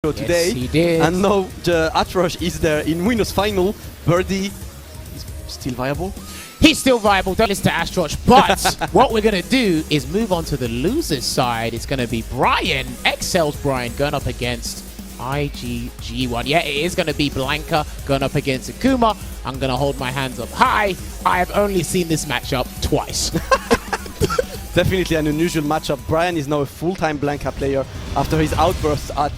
today. Yes, he did. And now the Atrush is there in winners final. Birdie is still viable. He's still viable, don't listen to Astroch, but what we're going to do is move on to the loser's side. It's going to be Brian, Excel's Brian, going up against Jiewa. Yeah, it is going to be Blanka going up against Akuma. I'm going to hold my hands up high. I have only seen this matchup twice. Definitely an unusual matchup. Brian is now a full-time Blanka player after his outbursts at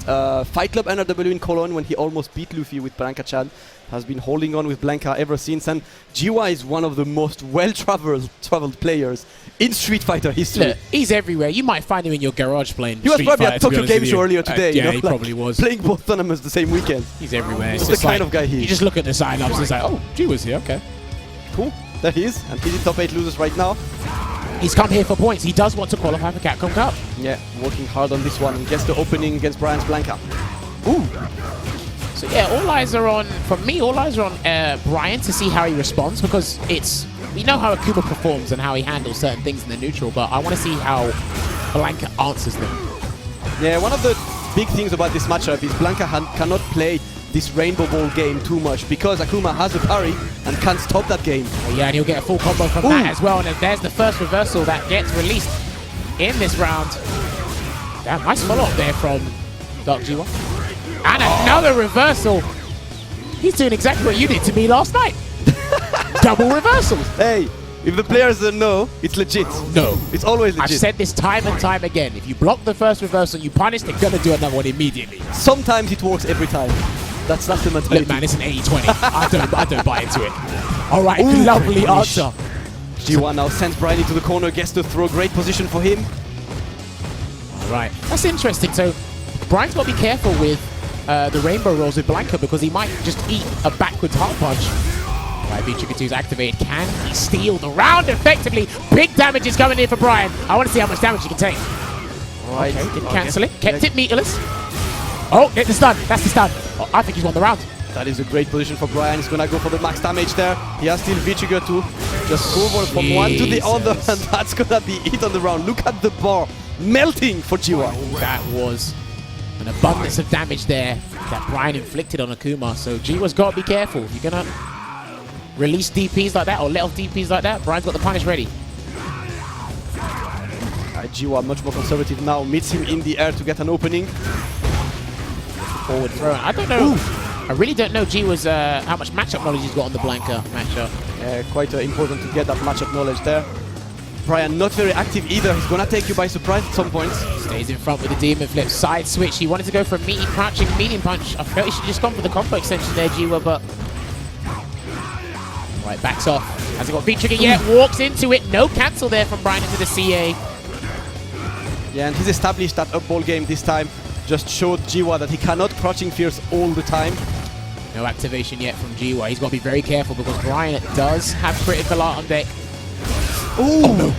Fight Club NRW in Cologne when he almost beat Luffy with Blanka-chan. Has been holding on with Blanka ever since, and Jiewa is one of the most well-traveled players in Street Fighter history. Look, he's everywhere. You might find him in your garage playing He was Street probably Fighter, at Tokyo Game Show earlier today. Yeah, you know, he like probably was. Playing both tournaments the same weekend. He's everywhere. That's the kind of guy he is. You just look at the signups and it's like, oh, Jiewa's here, okay. Cool, there he is, and he's in top 8 losers right now. He's come here for points. He does want to qualify for Capcom Cup. Yeah, working hard on this one and gets the opening against Brian's Blanka. Ooh! So yeah, all eyes are on, for me, all eyes are on Brian to see how he responds, because we know how Akuma performs and how he handles certain things in the neutral, but I want to see how Blanka answers them. Yeah, one of the big things about this matchup is Blanka cannot play this Rainbow Ball game too much because Akuma has a parry and can't stop that game. Oh, yeah, and he'll get a full combo from that as well, and there's the first reversal that gets released in this round. Damn, nice follow-up there from Dark Jiewa. And another reversal. He's doing exactly what you did to me last night. Double reversals. Hey, if the players don't know, it's legit. No. It's always legit. I've said this time and time again. If you block the first reversal, you punish, they're going to do another one immediately. Sometimes it works every time. That's the mentality. Look, man, it's an 80-20. I don't buy into it. All right, lovely answer. Jiewa now sends Brian into the corner, gets to throw. Great position for him. All right, that's interesting. So Brian's got to be careful with the rainbow rolls with Blanka because he might just eat a backwards hard punch. Right, V-Trigger 2's activated. Can he steal the round effectively? Big damage is coming in for Brian. I want to see how much damage he can take. Right. Okay, didn't cancel it. Kept it meterless. Oh, get the stun. That's the stun. Oh, I think he's won the round. That is a great position for Brian. He's gonna go for the max damage there. He has still V-Trigger to just go from one to the other, and that's gonna be it on the round. Look at the bar melting for Jiewa. That was an abundance of damage there that Brian inflicted on Akuma. So Jiewa's got to be careful. If you're gonna release DPs like that or let off DPs like that, Brian's got the punish ready. Jiewa much more conservative now. Meets him in the air to get an opening. Forward throw. I don't know. I really don't know Jiewa's how much matchup knowledge he's got on the Blanka matchup. Quite important to get that matchup knowledge there. Brian not very active either. He's gonna take you by surprise at some points. Stays in front with the demon flip. Side switch. He wanted to go for a medium punch. I felt he should just gone for the combo extension there, Jiewa, but right, backs off. Has he got V-Trigger yet? Walks into it. No cancel there from Brian into the CA. Yeah, and he's established that up ball game this time. Just showed Jiewa that he cannot crouching fierce all the time. No activation yet from Jiewa. He's got to be very careful because Brian does have critical art on deck. Ooh. Oh no.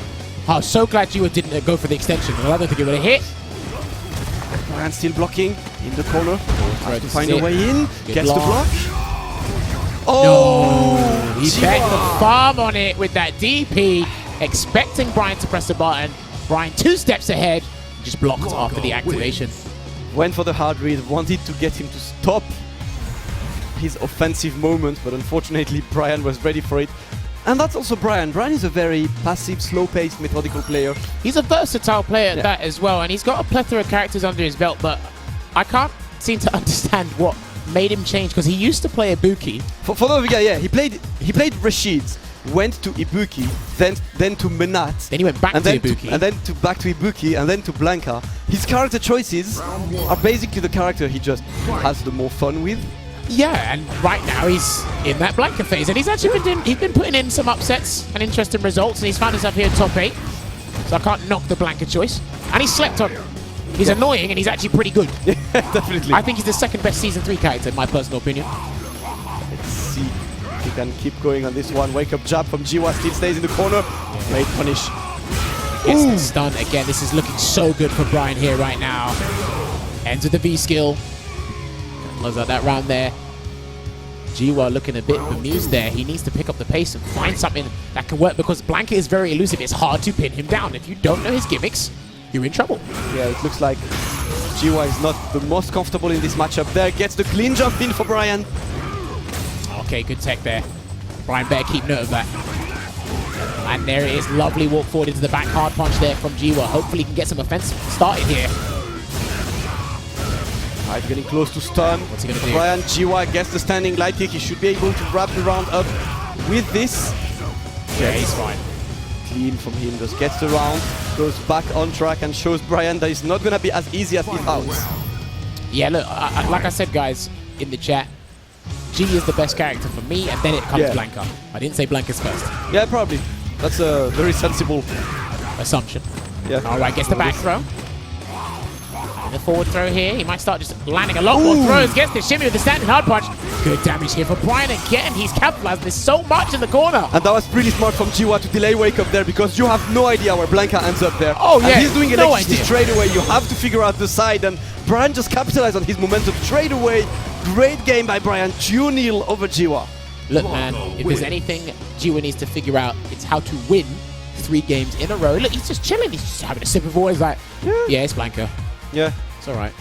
I'm so glad Jiewa didn't go for the extension. I don't think it would have hit. Brian still blocking in the corner. Has to find a way in. Good Gets block. the block. Oh! No. He bet the farm on it with that DP, expecting Brian to press the button. Brian 2 steps ahead, just blocked after the activation. Went for the hard read, wanted to get him to stop his offensive moment, but unfortunately Brian was ready for it. And that's also Brian. Brian is a very passive, slow-paced, methodical player. He's a versatile player at that as well, and he's got a plethora of characters under his belt, but I can't seem to understand what made him change, because he used to play Ibuki. For the yeah, he played Rashid, went to Ibuki, then to Menat. Then he went back to Ibuki. And then back to Ibuki, and then to Blanka. His character choices are basically the character he just has the more fun with. Yeah, and right now he's in that Blanka phase, and he's actually been putting in some upsets and interesting results, and he's found himself here in top 8. So I can't knock the Blanka choice. And he's slept on. He's annoying, and he's actually pretty good. Yeah, definitely. I think he's the second best Season 3 character, in my personal opinion. Let's see if he can keep going on this one. Wake up jab from Jiewa, still stays in the corner. Great punish. Gets the stun again. This is looking so good for Brian here right now. Ends with the V skill. Close out that round there. Jiewa looking a bit bemused there. He needs to pick up the pace and find something that can work because Blanka is very elusive. It's hard to pin him down. If you don't know his gimmicks, you're in trouble. Yeah, it looks like Jiewa is not the most comfortable in this matchup there. Gets the clean jump in for Brian. Okay, good tech there. Brian better keep note of that. And there it is. Lovely walk forward into the back hard punch there from Jiewa. Hopefully he can get some offense started here. Alright, getting close to stun. What's he going to do? Brian, Jiewa gets the standing light kick. He should be able to wrap the round up with this. Yeah, he's fine. Clean from him, just gets the round, goes back on track and shows Brian that it's not going to be as easy as he thought. Yeah, look, like I said, guys, in the chat, G is the best character for me, and then it comes Blanka. I didn't say Blanka's first. Yeah, probably. That's a very sensible assumption. Yeah. All right, gets the back throw. And the forward throw here. He might start just landing a lot more throws. Gets the shimmy with the standing hard punch. Good damage here for Brian again. He's capitalized this so much in the corner. And that was pretty smart from Jiewa to delay wake up there because you have no idea where Blanka ends up there. Oh, yeah. And he's doing electricity idea. straight away. You have to figure out the side, and Brian just capitalized on his momentum straight away. Great game by Brian. 2-0 over Jiewa. Look, man, if there's anything Jiewa needs to figure out, it's how to win 3 games in a row. Look, he's just chilling. He's just having a sip of water. He's like, yeah, it's Blanka. Yeah. It's all right.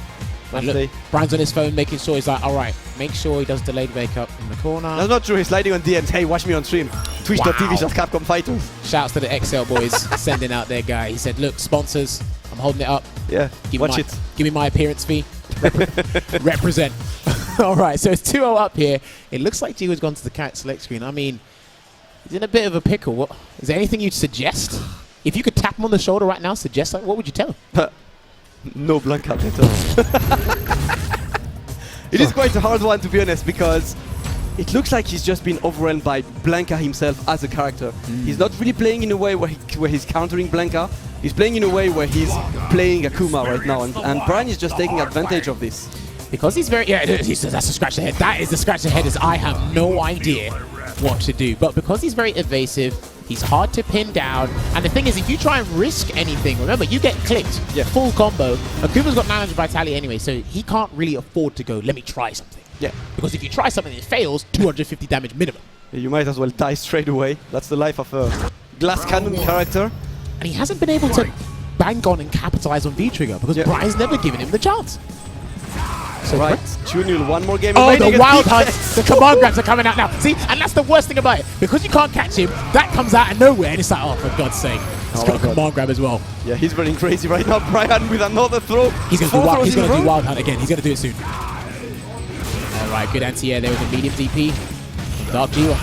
And look, Brian's on his phone making sure he's like, all right, make sure he does delayed wake up in the corner. That's not true. He's sliding on DMs. Hey, watch me on stream. Twitch.tv/Capcom Fighters. Shouts to the XL boys sending out their guy. He said, look, sponsors, I'm holding it up. Yeah, watch it. Give me my appearance fee. Represent. All right, so it's 2-0 up here. It looks like Jiewa's gone to the cat select screen. I mean, he's in a bit of a pickle. What, is there anything you'd suggest? If you could tap him on the shoulder right now, suggest something, what would you tell him? No Blanka better. It is quite a hard one, to be honest, because it looks like he's just been overwhelmed by Blanka himself as a character. He's not really playing in a way where he's countering Blanka. He's playing in a way where he's playing Akuma right now, and Brian is just taking advantage of this. Because he's very... Yeah, he says that's a scratch the head. That is the scratch the head, as I have no idea what to do. But because he's very evasive, he's hard to pin down. And the thing is, if you try and risk anything, remember, you get clipped. Yeah. Full combo. Akuma's got 900 vitality anyway, so he can't really afford to go, let me try something. Yeah. Because if you try something and it fails, 250 damage minimum. You might as well die straight away. That's the life of a glass cannon character. And he hasn't been able to bank on and capitalize on V-Trigger because Brian's never given him the chance. So right, 2-0, one more game. Oh, the wild hunts, the command grabs are coming out now. See, and that's the worst thing about it. Because you can't catch him, that comes out of nowhere, and it's like, oh, for God's sake. He's got a command grab as well. Yeah, he's running crazy right now. Brian with another throw. He's going to do wild hunt again. He's going to do it soon. All right, good anti-air there with a medium DP. Dark Jiewa.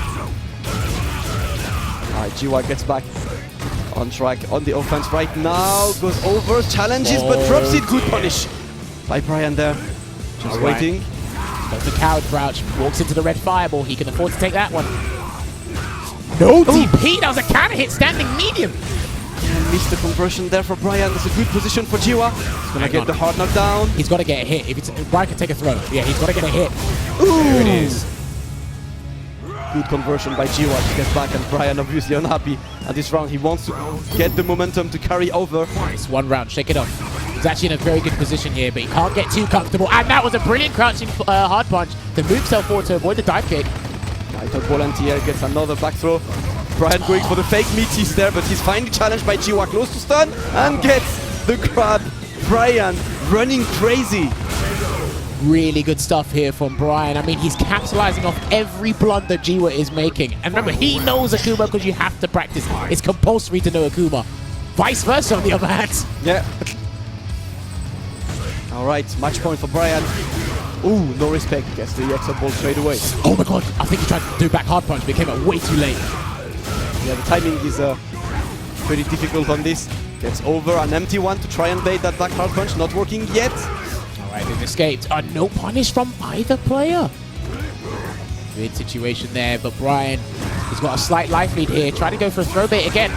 All right, Jiewa gets back on track on the offense right now. Goes over, challenges, but drops it. Good punish by Brian there. Just waiting. Does the coward crouch, walks into the red fireball. He can afford to take that one. No DP, that was a counter hit, standing medium. Yeah, missed the conversion there for Brian. That's a good position for Jiewa. He's gonna get the hard knockdown. He's got to get a hit. If Brian can take a throw, yeah, he's got to get a hit. There it is. Good conversion by Jiewa to get back, and Brian obviously unhappy at this round. He wants to get the momentum to carry over. Nice, one round, shake it off. He's actually in a very good position here, but he can't get too comfortable. And that was a brilliant crouching hard punch to move himself forward to avoid the dive kick. Nighthawk volunteer gets another back throw. Brian going for the fake meaties there, but he's finally challenged by Jiewa, close to stun, and gets the grab. Brian running crazy. Really good stuff here from Brian. I mean, he's capitalizing off every blunder Jiewa is making. And remember, he knows Akuma because you have to practice. It's compulsory to know Akuma. Vice versa, on the other hand. Yeah. All right, match point for Brian. Ooh, no respect. Gets the EX ball straight away. Oh my God, I think he tried to do back hard punch, but it came out way too late. Yeah, the timing is pretty difficult on this. Gets over an empty one to try and bait that back hard punch. Not working yet. All right, they've escaped. No punish from either player. Good situation there, but Brian has got a slight life lead here. Try to go for a throw bait again.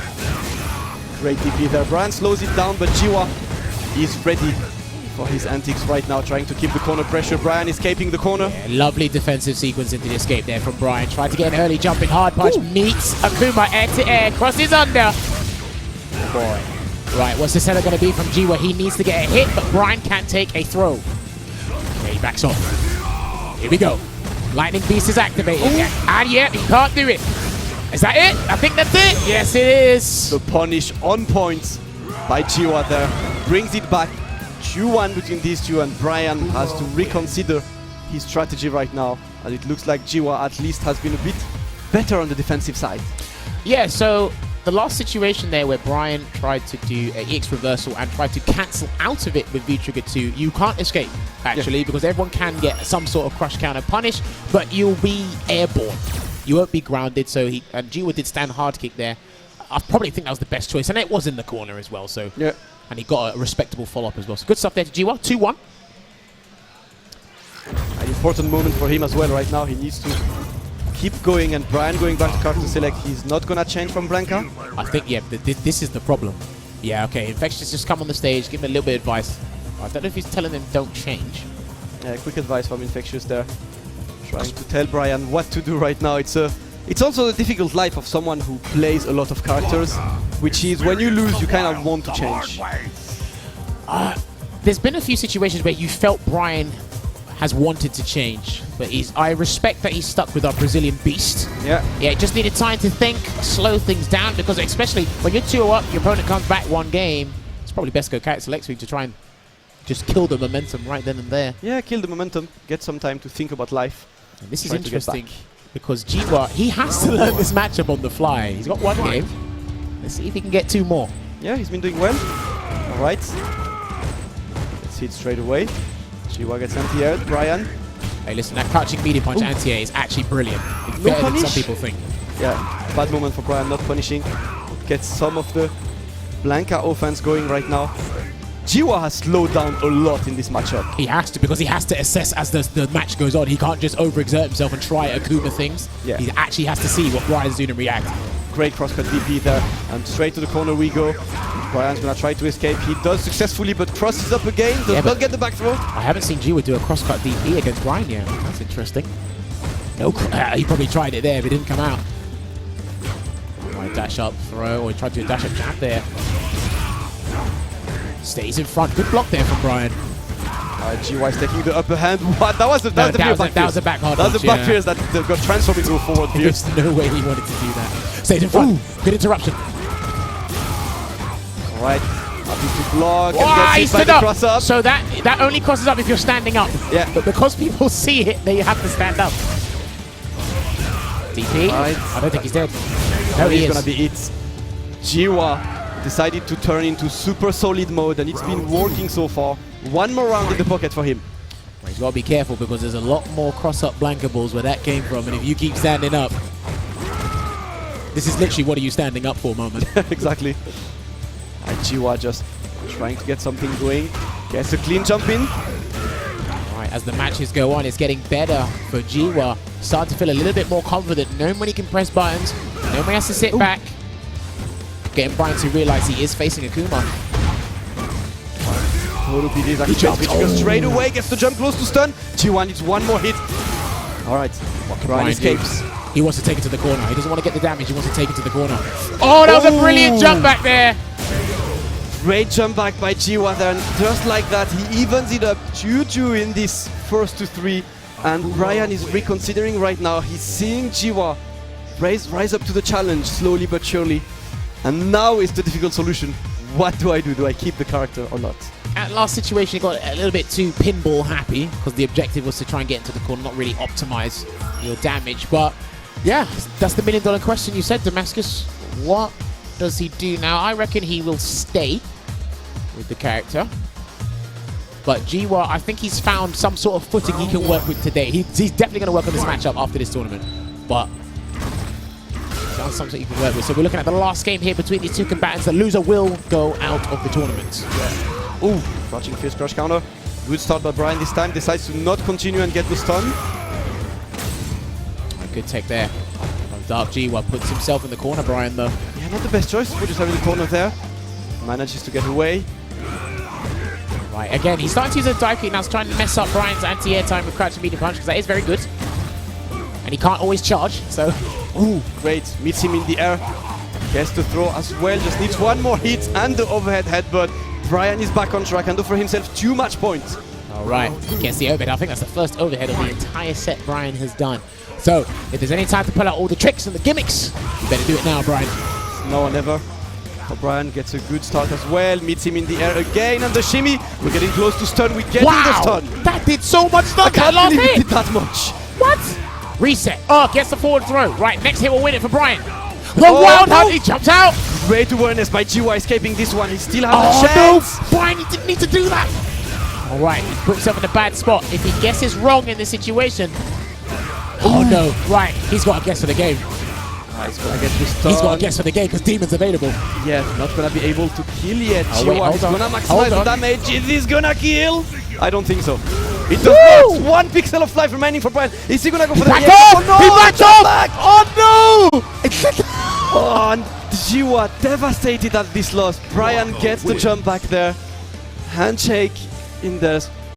Great DP there. Brian slows it down, but Jiewa is ready for his antics right now, trying to keep the corner pressure. Brian escaping the corner. Yeah, lovely defensive sequence into the escape there from Brian. Tried to get an early jumping hard punch. Meets Akuma air to air. Crosses under. Boy. Right, what's the setup going to be from Jiewa? He needs to get a hit, but Brian can't take a throw. Okay, he backs off. Here we go. Lightning Beast is activated. And yeah, he can't do it. Is that it? I think that's it. Yes, it is. The punish on point by Jiewa there. Brings it back. 2-1 between these two, and Brian has to reconsider his strategy right now, and it looks like Jiewa at least has been a bit better on the defensive side. Yeah, so the last situation there where Brian tried to do an EX reversal and tried to cancel out of it with V-Trigger 2, you can't escape, actually, because everyone can get some sort of crush counter punish, but you'll be airborne. You won't be grounded, so and Jiewa did stand hard kick there. I probably think that was the best choice, and it was in the corner as well, so... Yeah. And he got a respectable follow-up as well. So good stuff there to Jiewa, 2-1. An important moment for him as well right now. He needs to keep going, and Brian going back to character select. He's not gonna change from Blanka. I think, yeah, this is the problem. Yeah, okay, Infectious just come on the stage, give him a little bit of advice. I don't know if he's telling him don't change. Yeah, quick advice from Infectious there. Trying to tell Brian what to do right now. It's also the difficult life of someone who plays a lot of characters, which is when you lose, you kind of want to change. There's been a few situations where you felt Brian has wanted to change, but I respect that he's stuck with our Brazilian beast. Yeah. Yeah, just needed time to think, slow things down, because especially when you're 2-0 up, your opponent comes back one game, it's probably best to go character select to try and just kill the momentum right then and there. Yeah, kill the momentum, get some time to think about life. And this is interesting, because Jiewa, he has to learn this matchup on the fly. He's got one game. Let's see if he can get 2 more. Yeah, he's been doing well. All right. Let's see it straight away. Jiewa gets anti-aired. Brian. Hey, listen, that crouching medium punch anti-air is actually brilliant. It's better than some people think. Yeah, bad moment for Brian, not punishing. Gets some of the Blanka offense going right now. Jiewa has slowed down a lot in this matchup. He has to, because he has to assess as the match goes on. He can't just overexert himself and try Akuma things. Yeah. He actually has to see what Brian's doing and react. Great crosscut DP there, and straight to the corner we go. Brian's gonna try to escape. He does successfully, but crosses up again. Does not get the back throw. I haven't seen Jiewa do a crosscut DP against Brian yet. That's interesting. No, he probably tried it there, but it didn't come out. Right, dash up, throw, or he tried to do a dash up jab there. Stays in front. Good block there from Brian. Jiewa is taking the upper hand. What? That was a back hard That was a back pierce that got transformed into a forward pierce. There's no way he wanted to do that. Stays in front. Good interruption. Alright. Happy to block. Oh, he stood up. Cross up. So that only crosses up if you're standing up. Yeah. But because people see it, they have to stand up. DP. Right. I don't think he's dead. No, he is. Gonna be it. Jiewa decided to turn into super solid mode, and it's been working so far. One more round in the pocket for him. Well, he's got to be careful, because there's a lot more cross-up Blanka balls where that came from, and if you keep standing up, this is literally what are you standing up for moment. Exactly. And Jiewa just trying to get something going. Gets a clean jump in. Right, as the matches go on, it's getting better for Jiewa. Starting to feel a little bit more confident, knowing when he can press buttons, knowing when he has to sit back. Getting Brian to realize he is facing Akuma. He goes straight away, gets the jump close to stun. Jiewa needs one more hit. Alright, Brian escapes. He wants to take it to the corner. He doesn't want to get the damage, he wants to take it to the corner. Oh, that was a brilliant jump back there. Great jump back by Jiewa there, and just like that, he evens it up 2-2 in this first to 3. And Brian is reconsidering right now. He's seeing Jiewa rise up to the challenge slowly but surely. And now is the difficult solution. What do I do? Do I keep the character or not? At last situation, he got a little bit too pinball happy, because the objective was to try and get into the corner, not really optimize your damage. But yeah, that's the $1 million question. You said, Damascus, what does he do now? I reckon he will stay with the character. But Jiewa, I think he's found some sort of footing he can work with today. He's definitely going to work on this matchup after this tournament. But found something you can work with. So we're looking at the last game here between these two combatants. The loser will go out of the tournament. Yeah. Ooh, crouching fierce crush counter. Good start by Brian this time. Decides to not continue and get the stun. A good tech there. Dark Jiewa puts himself in the corner, Brian, though. Yeah, not the best choice. We're just having the corner there. Manages to get away. Right, again, he's starting to use a dive kick now. He's trying to mess up Brian's anti-air time with crouching medium punch, because that is very good. And he can't always charge, so... Ooh, great. Meets him in the air. Gets the throw as well. Just needs one more hit and the overhead headbutt. Brian is back on track and offer himself 2 match points. All right, gets the overhead. I think that's the first overhead of the entire set Brian has done. So, if there's any time to pull out all the tricks and the gimmicks, you better do it now, Brian. No one ever. Brian gets a good start as well, meets him in the air again, and the shimmy. We're getting close to stun, we're getting the stun. That did so much stun. I can't last believe hit. it did that much. What? Reset. Oh, gets the forward throw. Right, next hit will win it for Brian. The wild hunt, he jumps out. Great awareness by Jiewa escaping this one. He still has a No, chance. Brian, he didn't need to do that. All right, he put himself in a bad spot. If he guesses wrong in this situation, oh no, right, he's got a guess for the game. He's gonna get this stun. He's got a guess for the game because Demon's available. Yeah, not gonna be able to kill yet. Oh, wait, Jiewa is hold on. gonna maximize the Hold on. damage. Is this gonna kill? I don't think so. It does not. 1 pixel of life remaining for Brian. Is he gonna go for the Back EGX? off! Oh no! He backed off! Back. Oh no! Oh, and Jiewa devastated at this loss. Brian gets the jump back there. Handshake in the